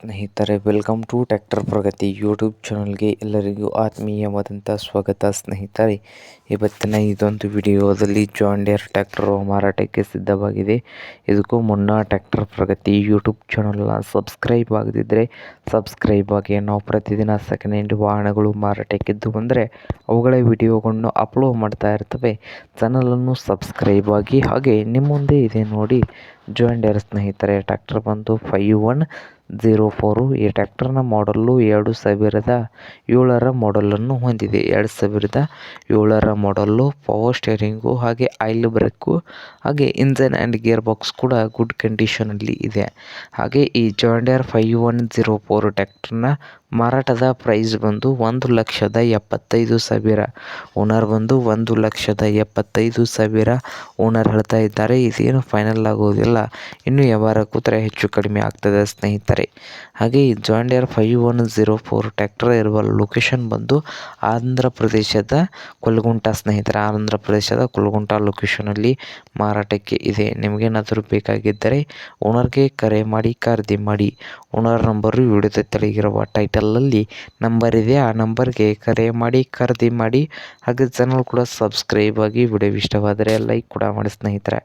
ಸ್ನೇಹಿತರೆ, welcome to tractor Pragati YouTube ಚಾನಲ್ಗೆ ಎಲ್ಲರಿಗೂ ಆತ್ಮೀಯವಾದಂಥ ಸ್ವಾಗತ. ಸ್ನೇಹಿತರೆ, ಇವತ್ತಿನ ಇದೊಂದು ವಿಡಿಯೋದಲ್ಲಿ ಜಾನ್ ಡೀರೆ ಟ್ರ್ಯಾಕ್ಟರ್ ಮಾರಾಟಕ್ಕೆ ಸಿದ್ಧವಾಗಿದೆ. ಇದಕ್ಕೂ ಮುನ್ನ ಟ್ರ್ಯಾಕ್ಟರ್ ಪ್ರಗತಿ ಯೂಟ್ಯೂಬ್ ಚಾನಲ್ನ ಸಬ್ಸ್ಕ್ರೈಬ್ ಆಗದಿದ್ದರೆ ಸಬ್ಸ್ಕ್ರೈಬ್ ಆಗಿ. ನಾವು ಪ್ರತಿದಿನ ಸೆಕೆಂಡ್ ಹ್ಯಾಂಡ್ ವಾಹನಗಳು ಮಾರಾಟಕ್ಕಿದ್ದು ಬಂದರೆ ಅವುಗಳ ವಿಡಿಯೋಗಳನ್ನು ಅಪ್ಲೋಡ್ ಮಾಡ್ತಾ ಇರ್ತವೆ. ಚಾನಲನ್ನು ಸಬ್ಸ್ಕ್ರೈಬ್ ಆಗಿ. ಹಾಗೆ ನಿಮ್ಮ ಮುಂದೆ ಇದೆ ನೋಡಿ ಜಾನ್ ಡೀರೆ ಸ್ನೇಹಿತರೆ, ಟ್ರ್ಯಾಕ್ಟರ್ ಬಂದು 5104. ಈ ಟ್ರ್ಯಾಕ್ಟರ್ನ ಮಾಡಲ್ಲು 2007ರ ಮಾಡಲನ್ನು ಹೊಂದಿದೆ. 2007ರ ಮಾಡಲ್ಲು, ಪವರ್ ಸ್ಟೇರಿಂಗು, ಹಾಗೆ ಆಯಿಲ್ ಬ್ರೇಕು, ಹಾಗೆ ಇಂಜನ್ ಆ್ಯಂಡ್ ಗೇರ್ ಬಾಕ್ಸ್ ಕೂಡ ಗುಡ್ ಕಂಡೀಷನಲ್ಲಿ ಇದೆ. ಹಾಗೆ ಈ ಜಾನ್ ಡೀರೆ 5104 ಟ್ರ್ಯಾಕ್ಟರ್ನ ಮಾರಾಟದ ಪ್ರೈಸ್ ಬಂದು 1,75,000. ಓನರ್ ಬಂದು 1,75,000 ಓನರ್ ಹೇಳ್ತಾ ಇದ್ದಾರೆ. ಇದೇನು ಫೈನಲ್ ಆಗೋದಿಲ್ಲ, ಇನ್ನು ವ್ಯವಹಾರ ಕೂತ್ರೆ ಹೆಚ್ಚು ಕಡಿಮೆ ಆಗ್ತದೆ ಸ್ನೇಹಿತರೆ. ಹಾಗೆ ಈ ಜಾನ್ ಡೀರೆ 5104 ಟ್ರ್ಯಾಕ್ಟರ್ ಇರುವ ಲೊಕೇಶನ್ ಬಂದು ಆಂಧ್ರ ಪ್ರದೇಶದ ಕೊಲ್ಗುಂಟ ಸ್ನೇಹಿತರೆ. ಆಂಧ್ರ ಪ್ರದೇಶದ ಕೊಲ್ಗುಂಟ ಲೊಕೇಶನಲ್ಲಿ ಮಾರಾಟಕ್ಕೆ ಇದೆ. ನಿಮಗೇನಾದರೂ ಬೇಕಾಗಿದ್ದರೆ ಓನರ್ಗೆ ಕರೆ ಮಾಡಿ ಖರೀದಿ ಮಾಡಿ. ಓನರ್ ನಂಬರು ವಿಡಿಯೋದ ತೆಳಗಿರುವ ಟೈಟಲಲ್ಲಿ ನಂಬರ್ ಇದೆ, ಆ ನಂಬರ್ಗೆ ಕರೆ ಮಾಡಿ ಖರೀದಿ ಮಾಡಿ. ಹಾಗೆ ಚಾನಲ್ ಕೂಡ ಸಬ್ಸ್ಕ್ರೈಬ್ ಆಗಿ. ವಿಡಿಯೋ ಇಷ್ಟವಾದರೆ ಲೈಕ್ ಕೂಡ ಮಾಡಿ ಸ್ನೇಹಿತರೆ.